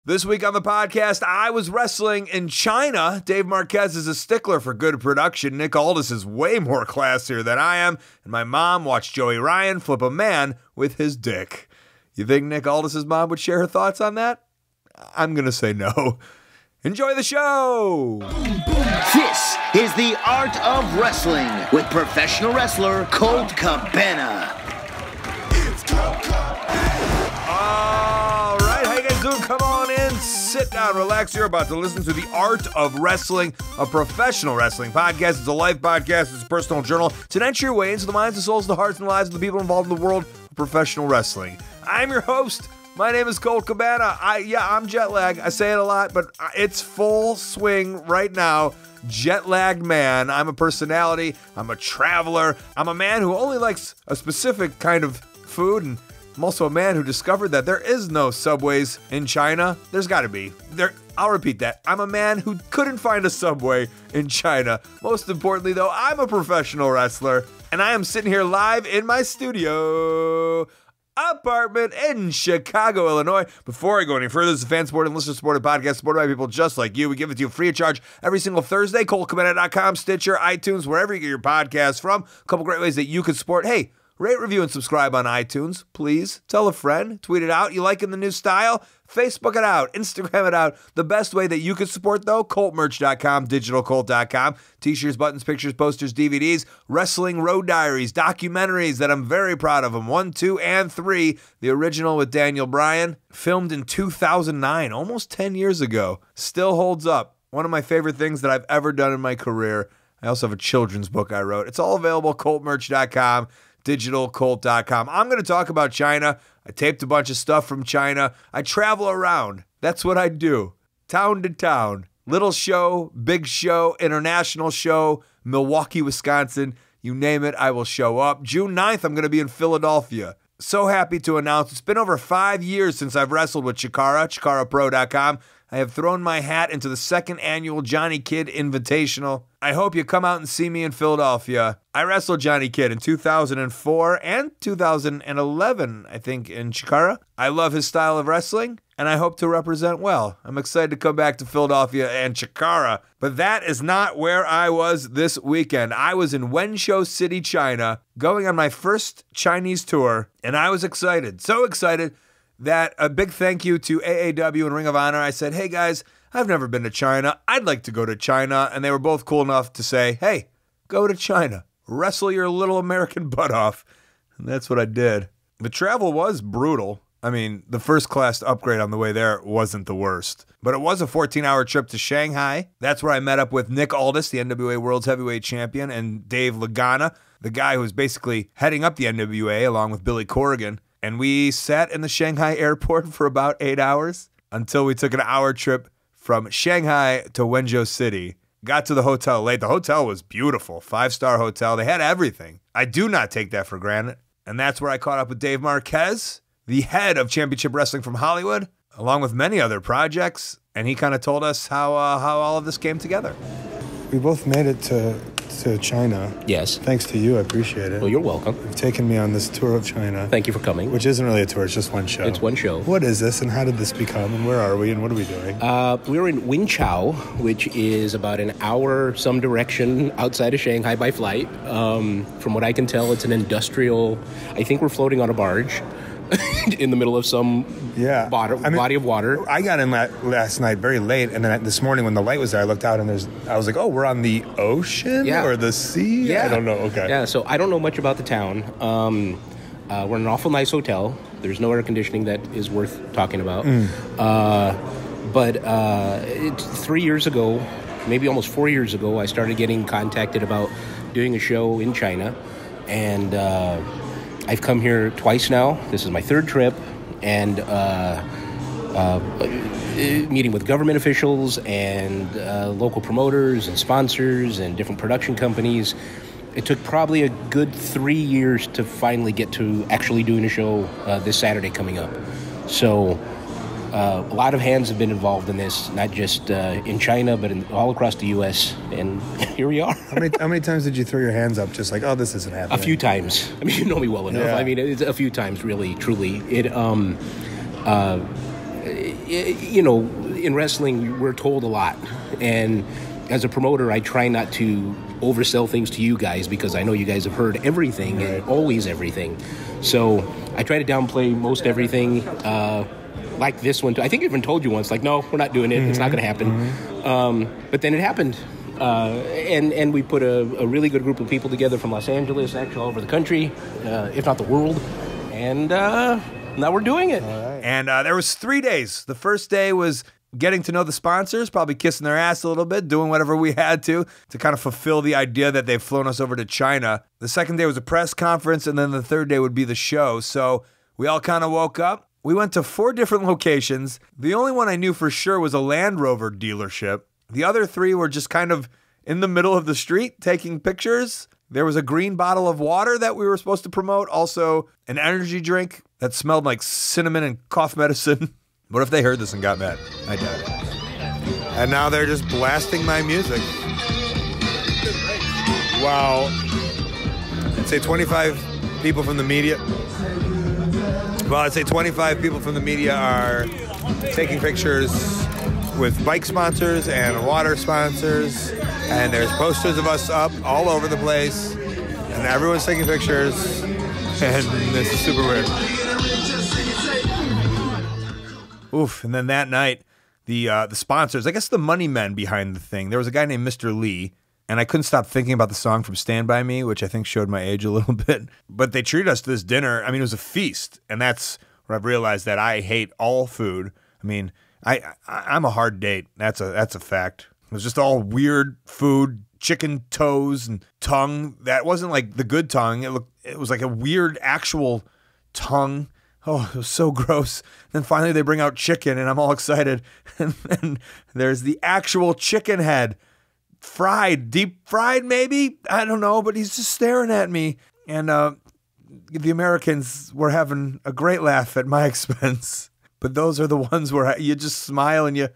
This week on the podcast, I was wrestling in China. Dave Marquez is a stickler for good production. Nick Aldis is way more classier than I am. And my mom watched Joey Ryan flip a man with his dick. You think Nick Aldis' mom would share her thoughts on that? I'm going to say no. Enjoy the show! This is the Art of Wrestling with professional wrestler Colt Cabana. All right, how you guys doing? Come on in, sit down, relax. You're about to listen to the Art of Wrestling, a professional wrestling podcast. It's a life podcast. It's a personal journal to enter your way into the minds, the souls, the hearts, and the lives of the people involved in the world of professional wrestling. I'm your host. My name is Colt Cabana. I'm jet lagged. I say it a lot, but it's full swing right now. Jet lagged man. I'm a personality. I'm a traveler. I'm a man who only likes a specific kind of food, and I'm also a man who discovered that there is no Subways in China. There's got to be. I'll repeat that. I'm a man who couldn't find a Subway in China. Most importantly, though, I'm a professional wrestler, and I am sitting here live in my studio apartment in Chicago, Illinois. Before I go any further, this is a fan-supported and listener-supported podcast supported by people just like you. We give it to you free of charge every single Thursday. ColtCabana.com, Stitcher, iTunes, wherever you get your podcasts from. A couple great ways that you could support. Hey, rate, review, and subscribe on iTunes, please. Tell a friend. Tweet it out. You liking the new style? Facebook it out. Instagram it out. The best way that you can support, though, ColtMerch.com, DigitalColt.com. T-shirts, buttons, pictures, posters, DVDs, wrestling road diaries, documentaries that I'm very proud of them. 1, 2, and 3. The original with Daniel Bryan, filmed in 2009, almost 10 years ago. Still holds up. One of my favorite things that I've ever done in my career. I also have a children's book I wrote. It's all available, ColtMerch.com. DigitalColt.com. I'm going to talk about China. I taped a bunch of stuff from China. I travel around. That's what I do. Town to town. Little show, big show, international show, Milwaukee, Wisconsin. You name it, I will show up. June 9th, I'm going to be in Philadelphia. So happy to announce it's been over 5 years since I've wrestled with Chikara, ChikaraPro.com. I have thrown my hat into the second annual Johnny Kidd Invitational. I hope you come out and see me in Philadelphia. I wrestled Johnny Kidd in 2004 and 2011, I think, in Chikara. I love his style of wrestling, and I hope to represent well. I'm excited to come back to Philadelphia and Chikara, but that is not where I was this weekend. I was in Wenzhou City, China, going on my first Chinese tour, and I was excited, so excited that a big thank you to AAW and Ring of Honor. I said, hey guys, I've never been to China. I'd like to go to China. And they were both cool enough to say, hey, go to China. Wrestle your little American butt off. And that's what I did. The travel was brutal. I mean, the first class upgrade on the way there wasn't the worst. But it was a 14-hour trip to Shanghai. That's where I met up with Nick Aldis, the NWA World's Heavyweight Champion, and Dave Lagana, the guy who was basically heading up the NWA along with Billy Corrigan. And we sat in the Shanghai airport for about 8 hours until we took an hour trip from Shanghai to Wenzhou City. Got to the hotel late. The hotel was beautiful. 5-star hotel. They had everything. I do not take that for granted. And that's where I caught up with Dave Marquez, the head of Championship Wrestling from Hollywood, along with many other projects. And he kind of told us how all of this came together. We both made it to China. Yes. Thanks to you, I appreciate it. Well, you're welcome. You've taken me on this tour of China. Thank you for coming. Which isn't really a tour, it's just one show. It's one show. What is this, and how did this become, and where are we, and what are we doing? We're in Wenzhou, which is about an hour some direction outside of Shanghai by flight. From what I can tell, it's an industrial... I think we're floating on a barge in the middle of some body of water. I got in last night very late, and then this morning when the light was there, I looked out, and I was like, oh, we're on the ocean or the sea? Yeah. I don't know. Okay. Yeah, so I don't know much about the town. We're in an awful nice hotel. There's no air conditioning that is worth talking about. But 3 years ago, maybe almost 4 years ago, I started getting contacted about doing a show in China, and I've come here twice now. This is my third trip, and meeting with government officials and local promoters and sponsors and different production companies. It took probably a good 3 years to finally get to actually doing a show this Saturday coming up. So a lot of hands have been involved in this, not just in China, but all across the U.S., and here we are. How many times did you throw your hands up just like, oh, this isn't happening? A few times. I mean, you know me well enough. Yeah. I mean, it's a few times, really, truly. you know, in wrestling, we're told a lot. And as a promoter, I try not to oversell things to you guys because I know you guys have heard everything and always everything. So I try to downplay most everything. Like this one, I think I even told you once, like, no, we're not doing it. It's not going to happen. But then it happened. And we put a really good group of people together from Los Angeles, actually all over the country, if not the world. And now we're doing it. And there was 3 days. The first day was getting to know the sponsors, probably kissing their ass a little bit, doing whatever we had to kind of fulfill the idea that they've flown us over to China. The second day was a press conference, and then the third day would be the show. So we all kind of woke up. We went to 4 different locations. The only one I knew for sure was a Land Rover dealership. The other 3 were just kind of in the middle of the street taking pictures. There was a green bottle of water that we were supposed to promote. Also, an energy drink that smelled like cinnamon and cough medicine. What if they heard this and got mad? I doubt it. And now they're just blasting my music. Wow. I'd say 25 people from the media. Well, I'd say 25 people from the media are taking pictures with bike sponsors and water sponsors. And there's posters of us up all over the place. And everyone's taking pictures. And this is super weird. Oof. And then that night, the sponsors, I guess the money men behind the thing, there was a guy named Mr. Lee. And I couldn't stop thinking about the song from Stand By Me, which I think showed my age a little bit. But they treated us to this dinner. I mean, it was a feast. And that's where I've realized that I hate all food. I mean, I'm a hard date. That's a fact. It was just all weird food, chicken toes and tongue. That wasn't like the good tongue. It was like a weird actual tongue. Oh, it was so gross. Then finally they bring out chicken, and I'm all excited. And then there's the actual chicken head. Fried, deep fried maybe? I don't know, but he's just staring at me. And the Americans were having a great laugh at my expense. But those are the ones where you just smile and you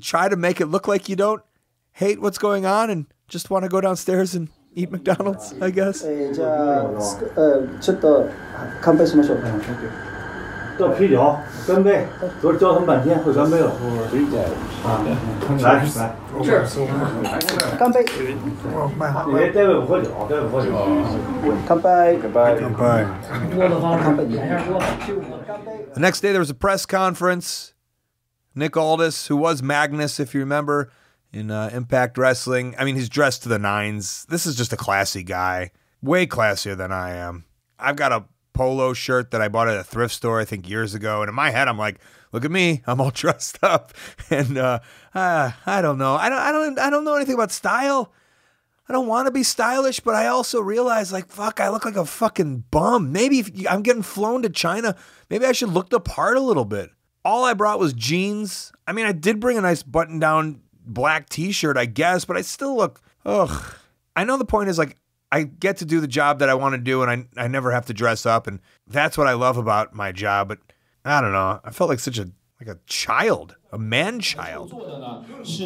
try to make it look like you don't hate what's going on and just want to go downstairs and eat McDonald's, I guess. じゃあちょっと乾杯しましょう。倒啤酒，干杯！昨儿教他们半天，会干杯了。来，干杯！你待会不喝酒，待会不喝酒。干杯！干杯！Bye. 干杯！ The next day there was a press conference. Nick Aldis, who was Magnus, if you remember, in Impact Wrestling. I mean, he's dressed to the nines. This is just a classy guy. Way classier than I am. I've got a polo shirt that I bought at a thrift store, I think, years ago. And in my head, I'm like, look at me. I'm all dressed up. And I don't know. I don't know anything about style. I don't want to be stylish, but I also realize, like, fuck, I look like a fucking bum. Maybe if I'm getting flown to China, maybe I should look the part a little bit. All I brought was jeans. I mean, I did bring a nice button-down black t-shirt, I guess, but I still look, ugh. I know the point is, like, I get to do the job that I want to do, and I never have to dress up, and that's what I love about my job, but I don't know. I felt like such a child, a man-child. 是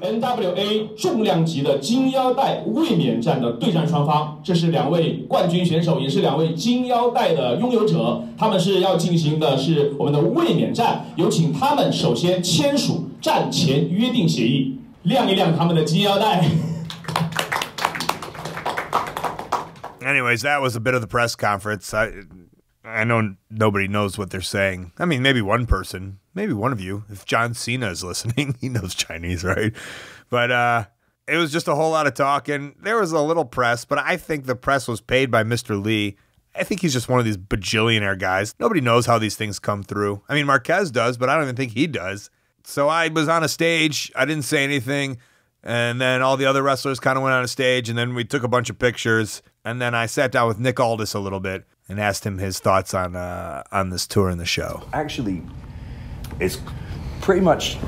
NWA 重量级的金腰带卫冕战的对战双方，这是2位冠军选手，也是2位金腰带的拥有者，他们是要进行的是我们的卫冕战，有请他们首先签署战前约定协议，亮一亮他们的金腰带。Anyways, that was a bit of the press conference. I know nobody knows what they're saying. I mean, maybe one person, maybe one of you. If John Cena is listening, he knows Chinese, right? But it was just a whole lot of talking. There was a little press, but I think the press was paid by Mr. Lee. I think he's just one of these bajillionaire guys. Nobody knows how these things come through. I mean, Marquez does, but I don't even think he does. So I was on a stage. I didn't say anything. And then all the other wrestlers kind of went on a stage, and then we took a bunch of pictures. And then I sat down with Nick Aldis a little bit and asked him his thoughts on this tour and the show. Actually, it's pretty much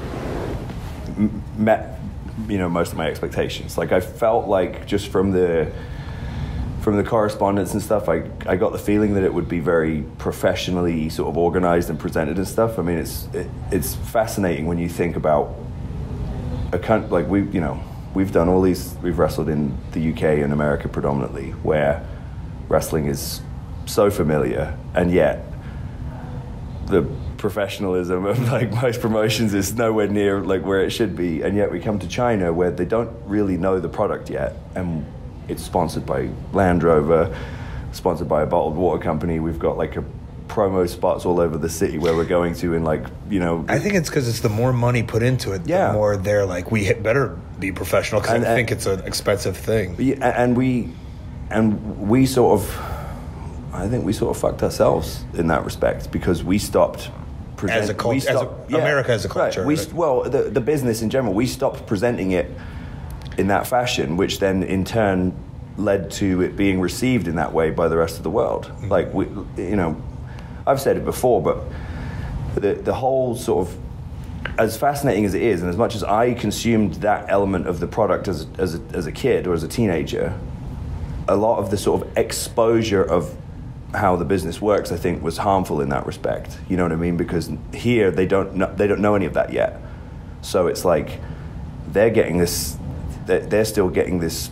met, most of my expectations. Like, I felt like just from the correspondence and stuff, I got the feeling that it would be very professionally sort of organized and presented and stuff. I mean, it's fascinating when you think about a country like we've done all these. We've wrestled in the UK and America predominantly, where wrestling is so familiar, and yet the professionalism of like most promotions is nowhere near like where it should be, and yet we come to China where they don't really know the product yet, and it's sponsored by Land Rover, sponsored by a bottled water company. We've got like a promo spots all over the city where we're going to, and like, you know, I think it's because it's the more money put into it, the more they're like, we better be professional, because I think it's an expensive thing. And we sort of, I think we sort of fucked ourselves in that respect, because we stopped as a culture, America as a culture. Right. Well, the business in general, we stopped presenting it in that fashion, which then in turn led to it being received in that way by the rest of the world. Mm-hmm. Like, we, you know, I've said it before, but the whole sort of, as fascinating as it is, and as much as I consumed that element of the product as a kid or as a teenager, a lot of the sort of exposure of how the business works, I think, was harmful in that respect. You know what I mean? Because here they don't know any of that yet. So it's like they're getting this, they're still getting this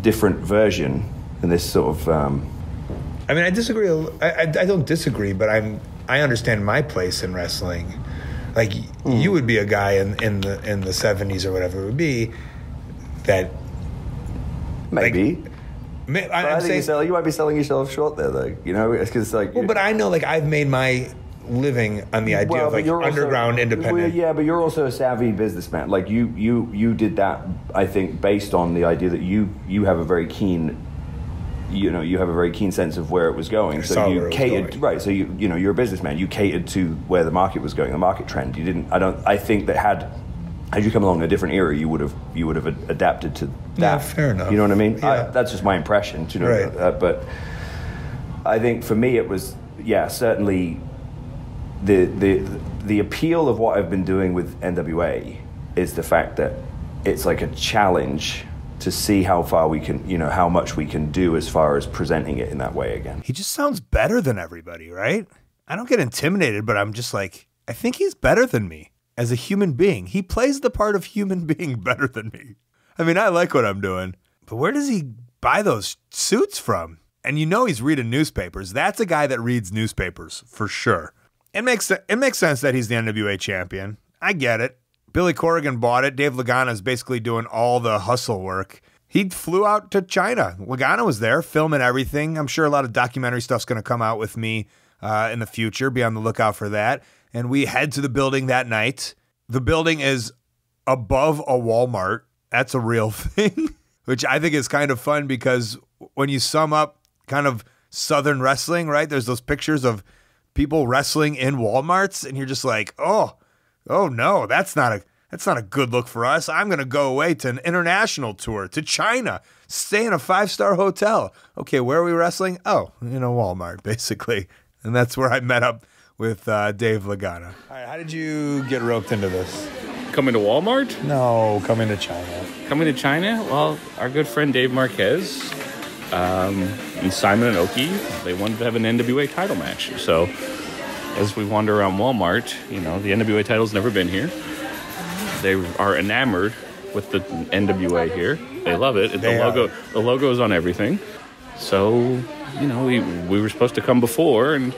different version, and this sort of. I mean, I disagree. I don't disagree, but I understand my place in wrestling. Like, you would be a guy in the 70s or whatever it would be that maybe. Like, I think you might be selling yourself short there, though. You know, it's because like. Well, but I know, like, I've made my living on the idea of like underground independent. Well, yeah, but you're also a savvy businessman. Like you did that, I think, based on the idea that you have a very keen. You know, you have a very keen sense of where it was going. So you catered, right? So you know, you're a businessman. You catered to where the market was going, the market trend. You didn't. I think that had you come along in a different era, you would have adapted to that. Yeah, fair enough. You know what I mean? Yeah. That's just my impression. Do you know? Right. But I think for me, it was certainly the appeal of what I've been doing with NWA is the fact that it's like a challenge to see how far we can, you know, how much we can do as far as presenting it in that way again. He just sounds better than everybody, right? I don't get intimidated, but I'm just like, I think he's better than me as a human being. He plays the part of human being better than me. I mean, I like what I'm doing, but where does he buy those suits from? And you know he's reading newspapers. That's a guy that reads newspapers for sure. It makes sense that he's the NWA champion. I get it. Billy Corrigan bought it. Dave Lagana is basically doing all the hustle work. He flew out to China. Lagana was there filming everything. I'm sure a lot of documentary stuff's going to come out with me in the future. Be on the lookout for that. And we head to the building that night. The building is above a Walmart. That's a real thing, which I think is kind of fun because when you sum up kind of Southern wrestling, right, there's those pictures of people wrestling in Walmarts, and you're just like, oh no, that's not a good look for us. I'm going to go away to an international tour to China, stay in a 5-star hotel. Okay, where are we wrestling? Oh, in a Walmart, basically. And that's where I met up with Dave Lagana. All right, how did you get roped into this? Coming to Walmart? No, coming to China. Coming to China? Well, our good friend Dave Marquez and Simon and Oki, they wanted to have an NWA title match. So as we wander around Walmart, you know, the NWA title's never been here. They are enamored with the NWA here. They love it. The logo is on everything. So, you know, we were supposed to come before, and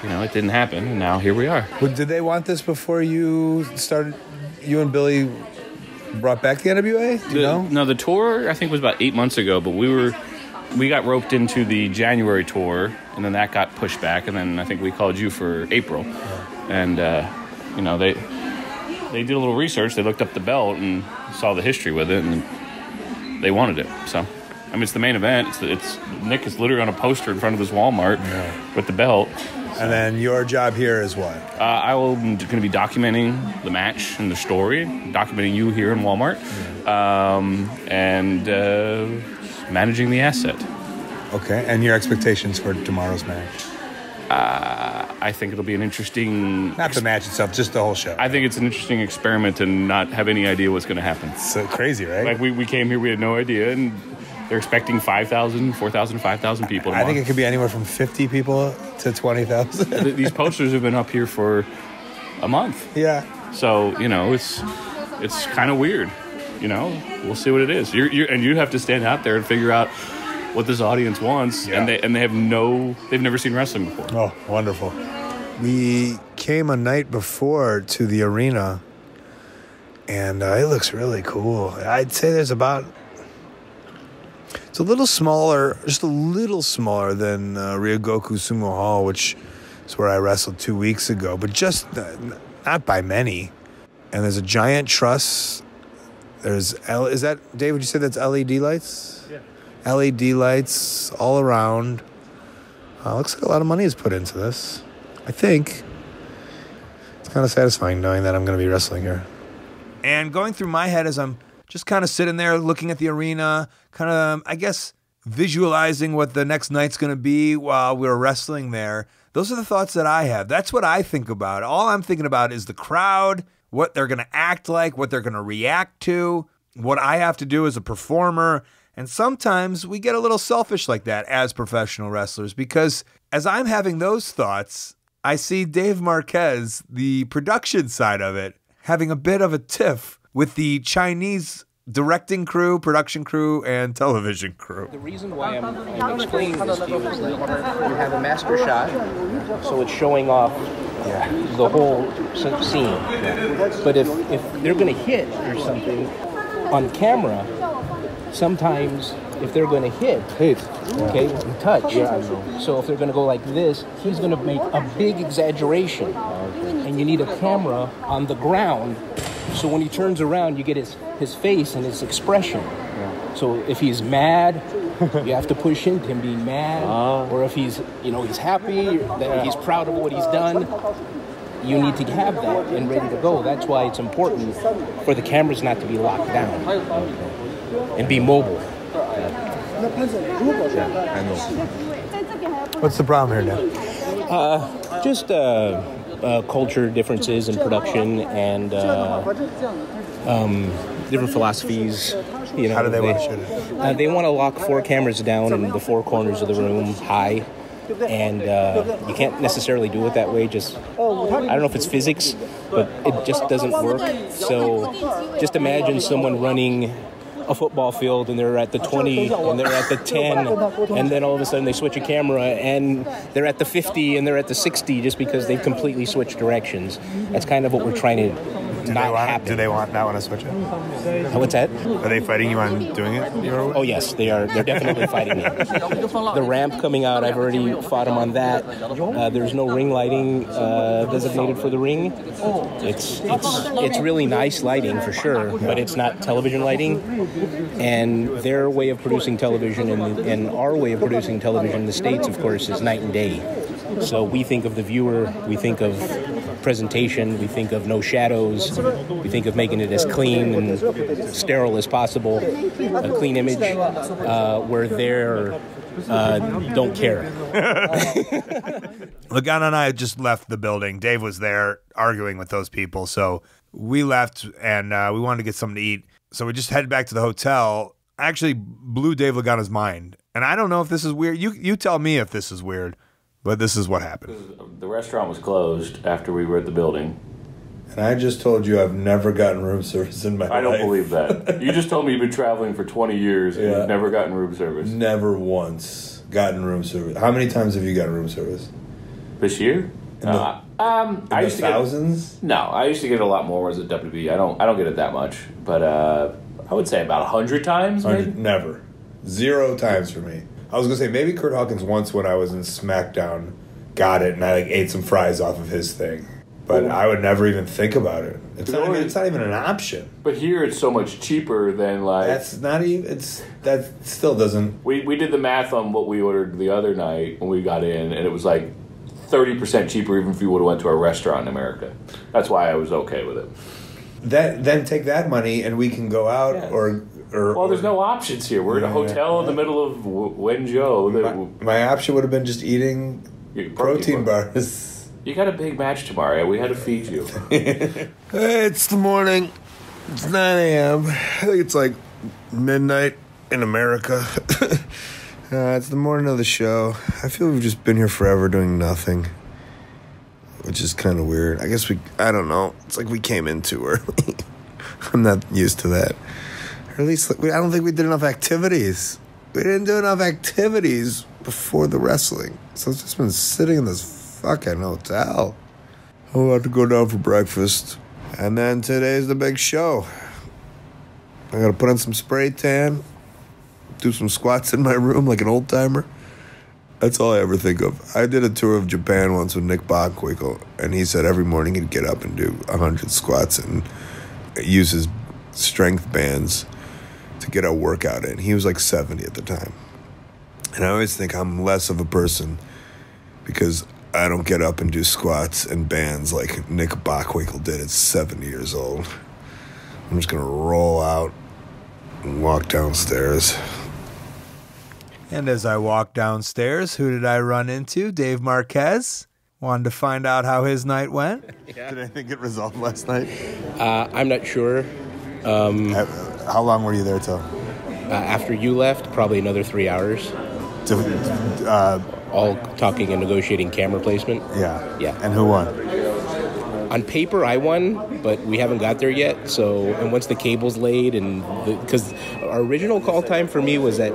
you know, it didn't happen, and now here we are. Well, did they want this before you started? You and Billy brought back the NWA? Do you know? No, the tour I think was about 8 months ago, but we got roped into the January tour, and then that got pushed back, and then I think we called you for April. Yeah. And, you know, they did a little research. They looked up the belt and saw the history with it, and they wanted it. So, I mean, it's the main event. It's Nick is literally on a poster in front of this Walmart with the belt. And then your job here is what? I will going to be documenting the match and the story, documenting you here in Walmart, and managing the asset. Okay, and your expectations for tomorrow's match? I think it'll be an interesting... Not the match itself, just the whole show. I think it's an interesting experiment and not have any idea what's going to happen. It's so crazy, right? Like, we came here, we had no idea, and they're expecting 5,000, 4,000, 5,000 people tomorrow. I think it could be anywhere from 50 people to 20,000. These posters have been up here for a month. Yeah. So, you know, it's kind of weird. You know, we'll see what it is. And you have to stand out there and figure out what this audience wants, and they've never seen wrestling before. Oh, wonderful. We came a night before to the arena, and it looks really cool. I'd say it's a little smaller, just a little smaller than Ryogoku Sumo Hall, which is where I wrestled 2 weeks ago, but just not by many. And there's a giant truss. Is that, Dave, would you say that's LED lights? Yeah. LED lights all around. Looks like a lot of money is put into this. I think it's kind of satisfying knowing that I'm going to be wrestling here. And going through my head as I'm just kind of sitting there looking at the arena, kind of, I guess, visualizing what the next night's going to be while we're wrestling there. Those are the thoughts that I have. That's what I think about. All I'm thinking about is the crowd, what they're going to act like, what they're going to react to, what I have to do as a performer. And sometimes we get a little selfish like that as professional wrestlers, because as I'm having those thoughts, I see Dave Marquez, the production side of it, having a bit of a tiff with the Chinese directing crew, production crew, and television crew. The reason why I'm explaining this to you is that you have a master shot, so it's showing off the whole scene. But if they're going to hit or something on camera, sometimes if they're going to hit, okay, touch. So if they're going to go like this, he's going to make a big exaggeration. And you need a camera on the ground, so when he turns around, you get his face and his expression. So if he's mad, you have to push into him being mad. Or if he's happy, that he's proud of what he's done, you need to have that and ready to go. That's why it's important for the cameras not to be locked down and be mobile. I know. What's the problem here, Dan? Just culture differences in production and different philosophies. How do they want to shoot it? They want to lock 4 cameras down in the 4 corners of the room high. And you can't necessarily do it that way. I don't know if it's physics, but it just doesn't work. So just imagine someone running a football field and they're at the 20 and they're at the 10, and then all of a sudden they switch a camera and they're at the 50 and they're at the 60 just because they've completely switched directions. That's kind of what we're trying to not happen. Do they not want to switch it? What's that? Are they fighting you on doing it? Oh yes, they are. They're definitely fighting me. The ramp coming out, I've already fought them on that. There's no ring lighting designated for the ring. It's really nice lighting for sure, but it's not television lighting. And their way of producing television and our way of producing television in the States, of course, is night and day. So we think of the viewer, we think of presentation, we think of no shadows, we think of making it as clean and sterile as possible, a clean image, where they're don't care. Lagana and I just left the building. Dave was there arguing with those people, so we left and we wanted to get something to eat. So we just headed back to the hotel. I actually blew Dave Lagana's mind. And I don't know if this is weird. You tell me if this is weird, but this is what happened. The restaurant was closed after we were at the building. And I just told you I've never gotten room service in my life. I don't believe that. You just told me you've been traveling for 20 years and you've never gotten room service. Never once gotten room service. How many times have you gotten room service? This year? I used to thousands? I used to get a lot more as a WB. I don't get it that much, but I would say about 100 times. Maybe? Never, 0 times for me. I was gonna say maybe Kurt Hawkins once when I was in SmackDown got it and I ate some fries off of his thing, but I would never even think about it. It's not even an option. But here it's so much cheaper than that still doesn't. We did the math on what we ordered the other night when we got in, and it was like 30% cheaper even if you would have went to a restaurant in America. That's why I was okay with it. Then take that money and we can go out or there's no options here. We're in a hotel in the middle of Wenzhou. My option would have been just eating protein bars. You got a big match tomorrow. We had to feed you. It's the morning. It's 9 a.m. I think it's like midnight in America. It's the morning of the show. I feel we've just been here forever doing nothing, which is kind of weird. I don't know. It's like we came in too early. I'm not used to that. Or at least, I don't think we did enough activities. We didn't do enough activities before the wrestling. So it's just been sitting in this fucking hotel. I'm about to go down for breakfast. And then today's the big show. I gotta put on some spray tan, do some squats in my room like an old timer. That's all I ever think of. I did a tour of Japan once with Nick Bockwinkel, and he said every morning he'd get up and do 100 squats and use his strength bands to get a workout in. He was like 70 at the time. And I always think I'm less of a person because I don't get up and do squats and bands like Nick Bockwinkel did at 70 years old. I'm just going to roll out and walk downstairs. And as I walked downstairs, who did I run into? Dave Marquez. Wanted to find out how his night went. Did anything get resolved last night? I'm not sure. How long were you there till? After you left, probably another 3 hours. All talking and negotiating camera placement. Yeah. And who won? On paper, I won, but we haven't got there yet. So, and once the cable's laid, and because our original call time for me was at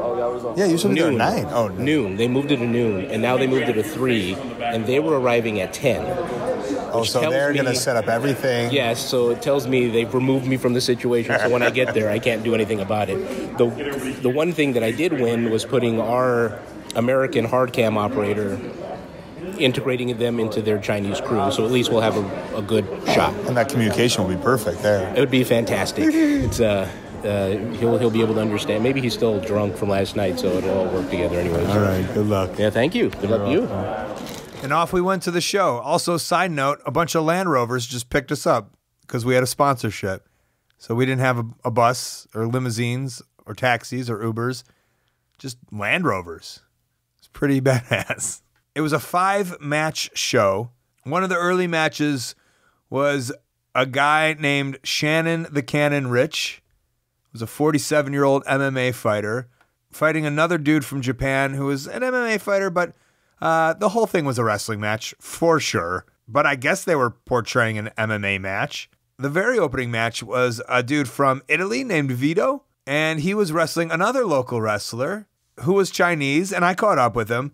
you should be there at 9. Oh, no. Noon. They moved it to noon, and now they moved it to 3, and they were arriving at 10. Oh, so they're going to set up everything. Yes, so it tells me they've removed me from the situation, so when I get there, I can't do anything about it. The one thing that I did win was putting our American hard cam operator, integrating them into their Chinese crew, so at least we'll have a good shot. And that communication will be perfect there. It would be fantastic. It's he'll be able to understand. Maybe he's still drunk from last night, so it'll all work together anyways. All right, good luck. Yeah, thank you. Good luck to you. And off we went to the show. Also, side note, a bunch of Land Rovers just picked us up because we had a sponsorship. So we didn't have a bus or limousines or taxis or Ubers, just Land Rovers. It's pretty badass. It was a 5-match show. One of the early matches was a guy named Shannon the Cannon Rich. He was a 47-year-old MMA fighter fighting another dude from Japan who was an MMA fighter, but the whole thing was a wrestling match for sure. But I guess they were portraying an MMA match. The very opening match was a dude from Italy named Vito, and he was wrestling another local wrestler who was Chinese, and I caught up with him.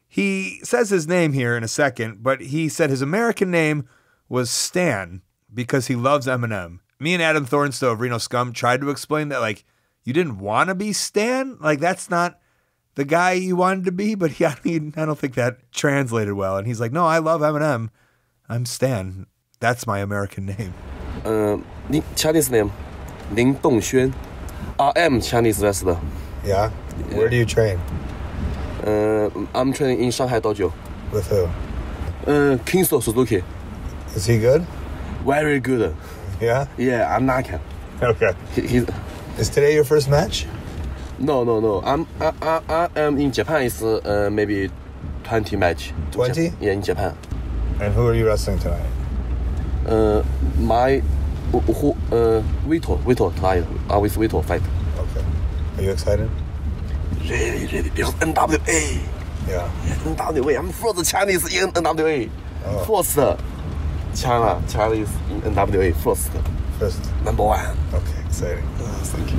He says his name here in a second, but he said his American name was Stan because he loves Eminem. Me and Adam Thornstowe of Reno Scum tried to explain that, like, you didn't want to be Stan? Like, that's not the guy you wanted to be, but I don't think that translated well. And he's like, no, I love Eminem. I'm Stan. That's my American name. Chinese name, Ling Dongxuan. I am Chinese wrestler. Yeah? Where do you train? I'm training in Shanghai Dojo. With who? Kingston Suzuki. Is he good? Very good. Yeah? Yeah, I'm not. Okay. Is today your first match? No. I am in Japan. It's maybe 20 match. 20? Yeah, in Japan. And who are you wrestling tonight? My Vito tonight. I with Vito fight. Okay. Are you excited? Really, because NWA. Yeah. NWA. I'm first Chinese in NWA. Oh. First Chinese in NWA. First. Number 1. Okay, exciting. Thank you.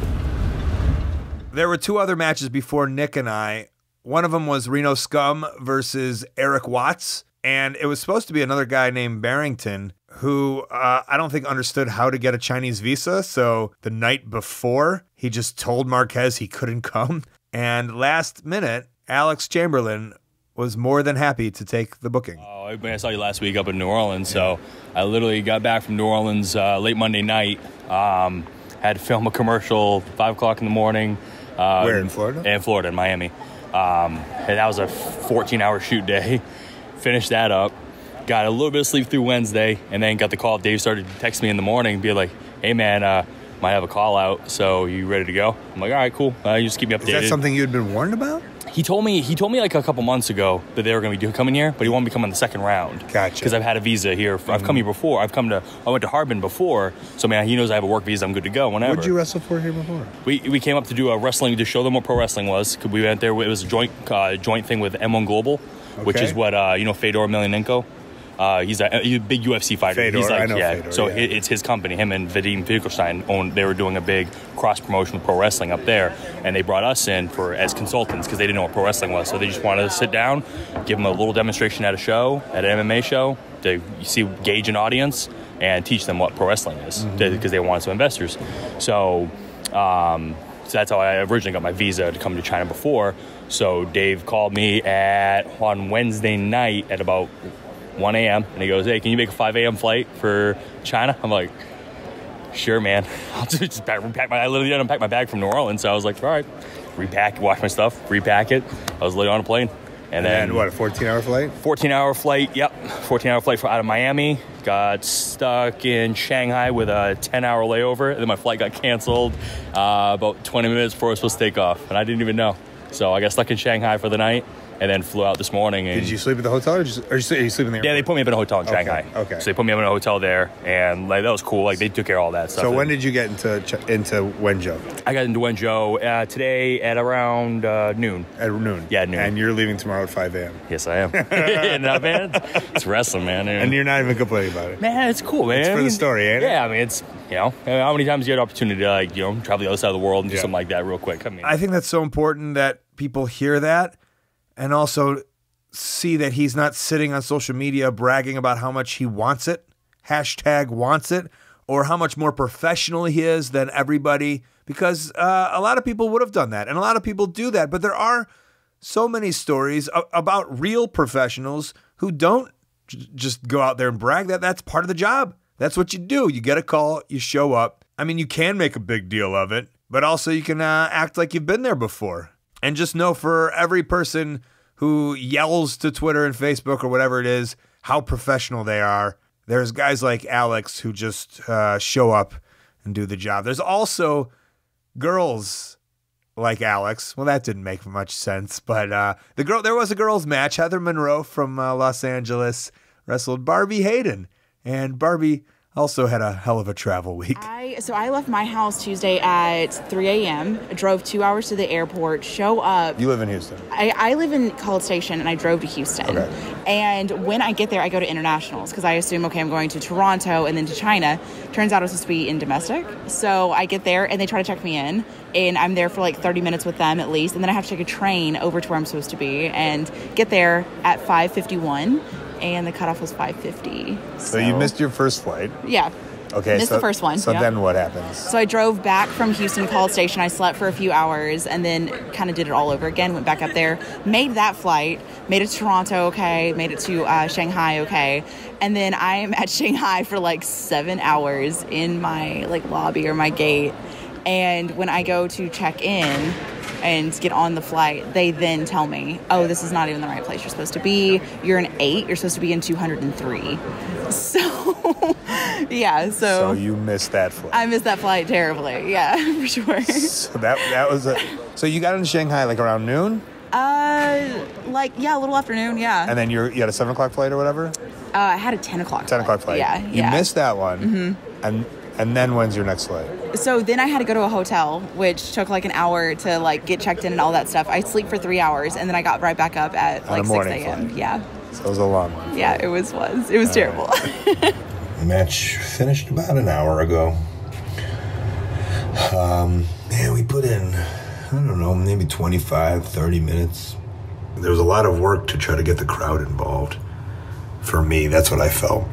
There were 2 other matches before Nick and I. One of them was Reno Scum versus Eric Watts. And it was supposed to be another guy named Barrington who I don't think understood how to get a Chinese visa. So the night before, he just told Marquez he couldn't come. And last minute, Alex Chamberlain was more than happy to take the booking. Oh, I saw you last week up in New Orleans. So I literally got back from New Orleans late Monday night. Had to film a commercial 5 o'clock in the morning. Where, in Florida? In Florida, in Miami. And that was a 14-hour shoot day. Finished that up. Got a little bit of sleep through Wednesday, and then got the call. Dave started to text me in the morning, be like, hey, man, might have a call out, so you ready to go? I'm like, all right, cool. You just keep me updated. Is that something you'd been warned about? He told me like a couple months ago that they were going to be coming here, but he wanted me to come on the second round. Gotcha. Because I've had a visa here. I've come here before. I went to Harbin before, so man, he knows I have a work visa. I'm good to go whenever. What did you wrestle for here before? We came up to do a wrestling to show them what pro wrestling was. We went there. It was a joint thing with M1 Global, which is what Fedor Emelianenko. He's a big UFC fighter. Fedor, he's like, I know yeah. Fedor, so yeah. it's his company. Him and Vadim Finkelstein they were doing a big cross promotion with pro wrestling up there, and they brought us in as consultants because they didn't know what pro wrestling was. So they just wanted to sit down, give them a little demonstration at an MMA show, to gauge an audience and teach them what pro wrestling is, because they wanted some investors. So that's how I originally got my visa to come to China before. So Dave called me on Wednesday night at about 1 a.m. and he goes, "Hey, can you make a 5 a.m. flight for China?" I'm like, "Sure, man." I'll just repack I literally didn't unpack my bag from New Orleans, so I was like, "All right." Repack, wash my stuff, repack it. I was literally on a plane. And then what, a 14-hour flight? 14-hour flight, yep. 14-hour flight out of Miami. Got stuck in Shanghai with a 10-hour layover. And then my flight got canceled about 20 minutes before I was supposed to take off. And I didn't even know. So I got stuck in Shanghai for the night and then flew out this morning. And did you sleep at the hotel or are you sleeping in the airport? Yeah, they put me up in a hotel in Shanghai. Okay. So they put me up in a hotel there, and like that was cool. Like they took care of all that stuff. So when did you get into Wenzhou? I got into Wenzhou today at around noon. At noon? Yeah, noon. And you're leaving tomorrow at 5 a.m.? Yes, I am. Not bad. It's wrestling, man. And you're not even complaining about it? Man, it's cool, man. It's for the story, ain't it? Yeah, I mean, it's, how many times you get an opportunity to, travel the other side of the world and do something like that real quick? I mean, I think that's so important that people hear that and also see that he's not sitting on social media bragging about how much he wants it, #wants it, or how much more professional he is than everybody, because a lot of people would have done that, and a lot of people do that, but there are so many stories about real professionals who don't just go out there and brag. That's part of the job. That's what you do. You get a call, you show up. I mean, you can make a big deal of it, but also you can act like you've been there before. And just know, for every person who yells to Twitter and Facebook or whatever it is how professional they are, there's guys like Alex who just show up and do the job. There's also girls like Alex. Well, that didn't make much sense, but there was a girls match. Heather Monroe from Los Angeles wrestled Barbie Hayden, and Barbie also had a hell of a travel week. So I left my house Tuesday at 3 a.m., drove 2 hours to the airport, show up. You live in Houston? I live in College Station, and I drove to Houston. Okay. And when I get there, I go to internationals, because I assume, okay, I'm going to Toronto and then to China. Turns out I was supposed to be in domestic. So I get there, and they try to check me in, and I'm there for like 30 minutes with them at least, and then I have to take a train over to where I'm supposed to be and get there at 5:51. And the cutoff was 5:50. So you missed your first flight? Yeah. Okay. Missed the first one. So yeah. then what happens? So I drove back from Houston to College Station. I slept for a few hours and then kind of did it all over again. Went back up there, made that flight, made it to Toronto, okay, made it to Shanghai, okay. And then I'm at Shanghai for like 7 hours in my like lobby or my gate. And when I go to check in and get on the flight, they then tell me, oh, this is not even the right place you're supposed to be. You're in 8. You're supposed to be in 203. So, yeah. So you missed that flight. I missed that flight terribly. Yeah, for sure. So that was So you got into Shanghai like around noon? A little afternoon, yeah. And then you had a 7 o'clock flight or whatever? I had a 10 o'clock 10 o'clock flight. Yeah, You missed that one. Mm-hmm. And then when's your next flight? So then I had to go to a hotel, which took like an hour to like get checked in and all that stuff. I sleep for 3 hours, and then I got right back up at like 6 a.m. Flight. Yeah. So it was a long one. Yeah, it was terrible. The match finished about an hour ago. Man, we put in, I don't know, maybe 25, 30 minutes. There was a lot of work to try to get the crowd involved. For me, that's what I felt.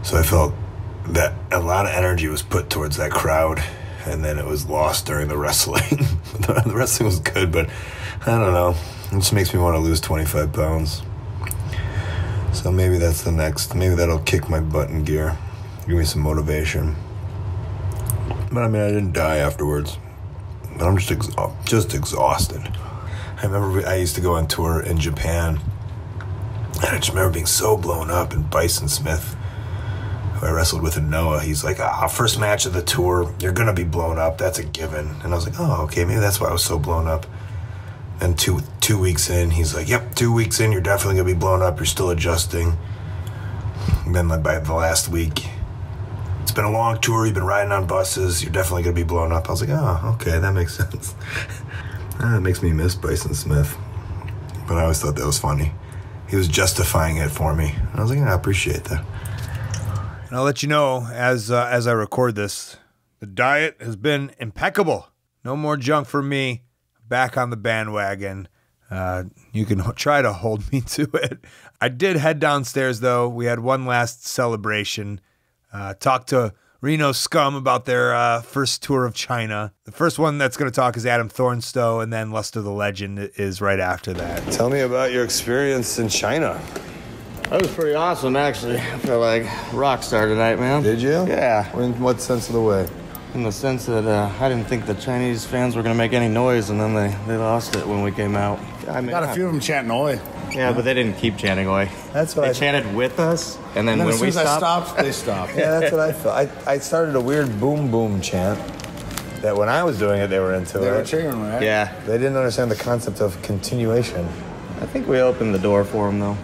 So I felt that a lot of energy was put towards that crowd, and then it was lost during the wrestling. The wrestling was good, but I don't know. It just makes me want to lose 25 pounds. So maybe that's the next. Maybe that'll kick my butt in gear. Give me some motivation. But I mean, I didn't die afterwards. But I'm just exhausted. I remember I used to go on tour in Japan, and I just remember being so blown up, and Bison Smith, who I wrestled with in Noah, he's like, first match of the tour, you're going to be blown up. That's a given. And I was like, oh, okay, maybe that's why I was so blown up. And two weeks in, he's like, yep, 2 weeks in, you're definitely going to be blown up. You're still adjusting. And then by the last week, it's been a long tour. You've been riding on buses. You're definitely going to be blown up. I was like, oh, okay, that makes sense. It makes me miss Bison Smith. But I always thought that was funny. he was justifying it for me. And I was like, I appreciate that. And I'll let you know as I record this, the diet has been impeccable. No more junk for me. Back on the bandwagon. You can try to hold me to it. I did head downstairs, though. We had one last celebration. Talked to Reno Scum about their first tour of China. The first one that's going to talk is Adam Thornstowe, and then Lester the Legend is right after that. Tell me about your experience in China. That was pretty awesome, actually. I felt like rock star tonight, man. Did you? Yeah. In what sense of the way? In the sense that I didn't think the Chinese fans were going to make any noise, and then they lost it when we came out. I mean, got a few of them chanting "Oi." Yeah, but they didn't keep chanting "Oi." That's what they chanted with us, and then when as soon we as I stopped, they stopped. Yeah, that's what I felt. I started a weird boom boom chant that when I was doing it, they were into They it. were cheering, right? Yeah. They didn't understand the concept of continuation. I think we opened the door for them, though.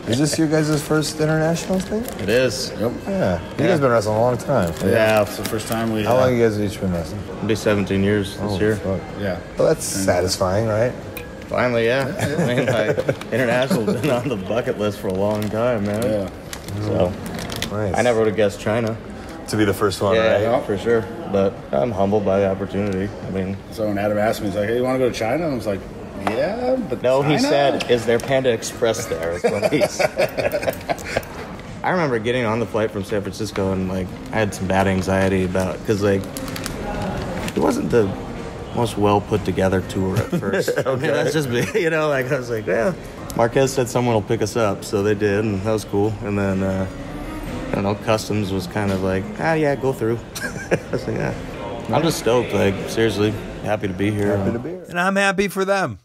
Is this your guys' first international thing? It is. Yep. Yeah. You guys been wrestling a long time. Yeah. It's the first time we. How long you guys have each been wrestling? It'll be 17 years this year. Fuck. Yeah. Well, that's satisfying, right? Finally, yeah. I mean, like, international's been on the bucket list for a long time, man. Yeah. So, Nice. I never would have guessed China. To be the first one, Yeah, right? for sure. But I'm humbled by the opportunity. I mean, So when Adam asked me, he's like, "Hey, you want to go to China?" And I was like, "Yeah, but no, China?" he said, "Is there Panda Express there?" Is what he said. I remember getting on the flight from San Francisco and like I had some bad anxiety about because like it wasn't the most well put together tour at first. Okay. I mean, that's just me, you know. Like I was like, yeah. Marquez said someone will pick us up, so they did, and that was cool. And then I don't know, customs was kind of like, yeah, go through. I was like, yeah. I'm just stoked. Like seriously, happy to be here. Happy to be here. And I'm happy for them.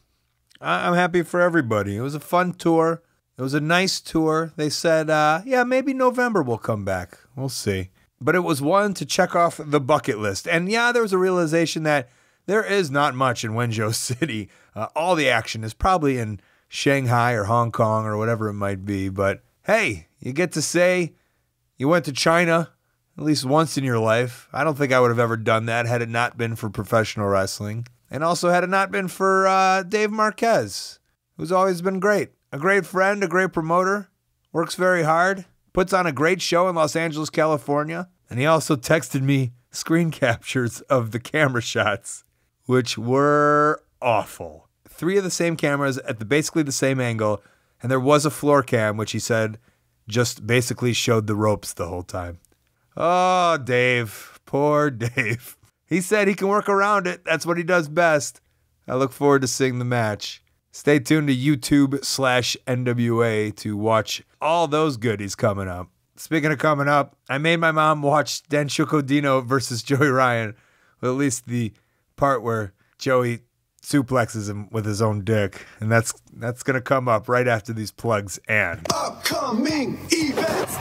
I'm happy for everybody. It was a fun tour. It was a nice tour. They said, yeah, maybe November we'll come back. We'll see. But it was one to check off the bucket list. And yeah, there was a realization that there is not much in Wenzhou City. All the action is probably in Shanghai or Hong Kong or whatever it might be. But hey, you get to say you went to China at least once in your life. I don't think I would have ever done that had it not been for professional wrestling. And also had it not been for Dave Marquez, who's always been great. A great friend, a great promoter, works very hard, puts on a great show in Los Angeles, California. And he also texted me screen captures of the camera shots, which were awful. 3 of the same cameras at basically the same angle. And there was a floor cam, which he said just basically showed the ropes the whole time. Oh, Dave. Poor Dave. He said he can work around it. That's what he does best. I look forward to seeing the match. Stay tuned to YouTube/NWA to watch all those goodies coming up. Speaking of coming up, I made my mom watch Dan Chucodino versus Joey Ryan. Well, at least the part where Joey suplexes him with his own dick. And that's going to come up right after these plugs and upcoming events.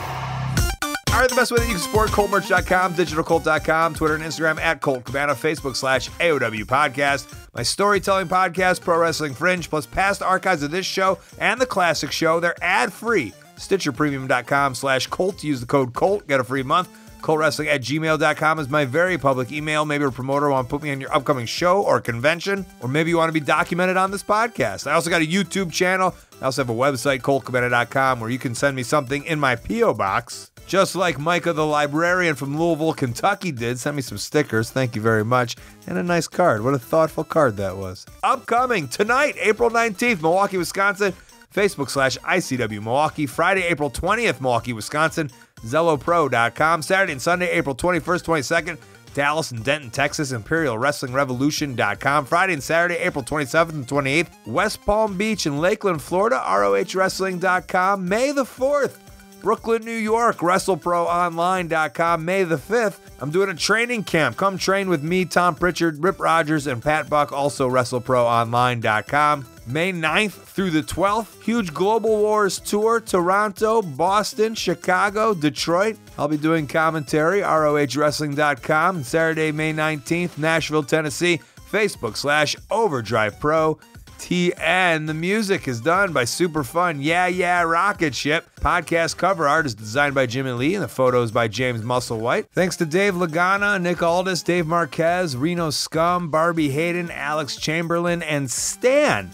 All right, the best way that you can support ColtMerch.com, DigitalColt.com, Twitter and Instagram at Colt Cabana, Facebook/AOW Podcast, my storytelling podcast, Pro Wrestling Fringe, plus past archives of this show and the classic show. They're ad-free. StitcherPremium.com/Colt. Use the code COLT. Get a free month. ColtWrestling@gmail.com is my very public email. Maybe a promoter want to put me on your upcoming show or convention, or maybe you want to be documented on this podcast. I also got a YouTube channel. I also have a website, ColtCabana.com, where you can send me something in my P.O. box. Just like Micah the librarian from Louisville, Kentucky did. Send me some stickers. Thank you very much. And a nice card. What a thoughtful card that was. Upcoming tonight, April 19th, Milwaukee, Wisconsin. Facebook/ICW Milwaukee. Friday, April 20th, Milwaukee, Wisconsin. ZelloPro.com. Saturday and Sunday, April 21st, 22nd. Dallas and Denton, Texas, ImperialWrestlingRevolution.com. Friday and Saturday, April 27th and 28th. West Palm Beach and Lakeland, Florida, ROHWrestling.com. May the 4th. Brooklyn, New York, WrestleProOnline.com. May the 5th, I'm doing a training camp. Come train with me, Tom Pritchard, Rip Rogers, and Pat Buck, also WrestleProOnline.com. May 9th through the 12th, huge Global Wars tour, Toronto, Boston, Chicago, Detroit. I'll be doing commentary, ROHWrestling.com. Saturday, May 19th, Nashville, Tennessee, Facebook/Overdrive Pro. TN. The music is done by Super Fun Yeah Rocket Ship. Podcast cover art is designed by Jimmy Lee and the photos by James Musselwhite. Thanks to Dave Lagana, Nick Aldis, Dave Marquez, Reno Scum, Barbie Hayden, Alex Chamberlain, and Stan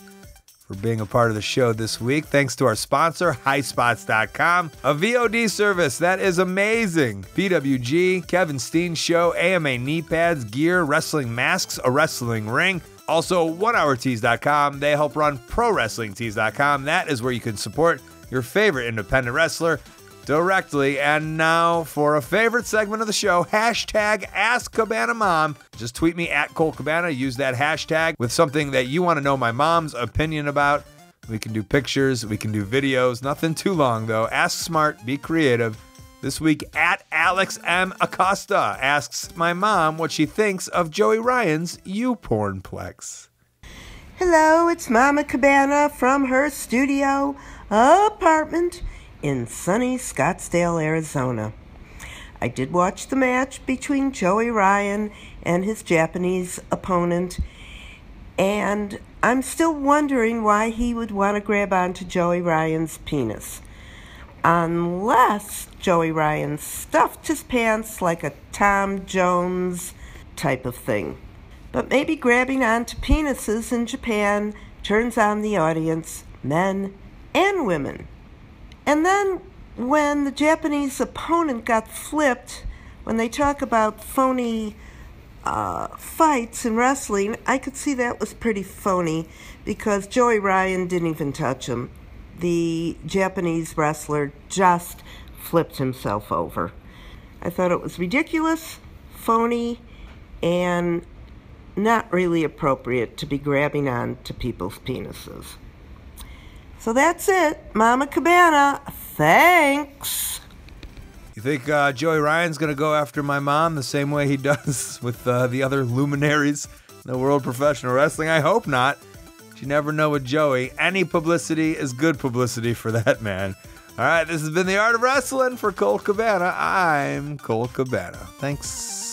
for being a part of the show this week. Thanks to our sponsor, highspots.com, a VOD service that is amazing. PWG, Kevin Steen Show, AMA knee pads, gear, wrestling masks, a wrestling ring. Also, onehourtees.com. They help run prowrestlingtees.com. That is where you can support your favorite independent wrestler directly. And now for a favorite segment of the show, hashtag Ask Cabana Mom. Just tweet me at Colt Cabana. Use that hashtag with something that you want to know my mom's opinion about. We can do pictures. We can do videos. Nothing too long, though. Ask smart. Be creative. This week, at Alex M. Acosta asks my mom what she thinks of Joey Ryan's YouPornplex. Hello, it's Mama Cabana from her studio apartment in sunny Scottsdale, Arizona. I did watch the match between Joey Ryan and his Japanese opponent, and I'm still wondering why he would want to grab onto Joey Ryan's penis. Unless Joey Ryan stuffed his pants like a Tom Jones type of thing. But maybe grabbing onto penises in Japan turns on the audience, men and women. And then when the Japanese opponent got flipped, when they talk about phony fights in wrestling, I could see that was pretty phony because Joey Ryan didn't even touch him. The Japanese wrestler just flipped himself over. I thought it was ridiculous, phony, and not really appropriate to be grabbing on to people's penises. So that's it. Mama Cabana, thanks. You think Joey Ryan's going to go after my mom the same way he does with the other luminaries in the world of professional wrestling? I hope not. You never know with Joey. Any publicity is good publicity for that man. All right, this has been The Art of Wrestling for Colt Cabana. I'm Colt Cabana. Thanks.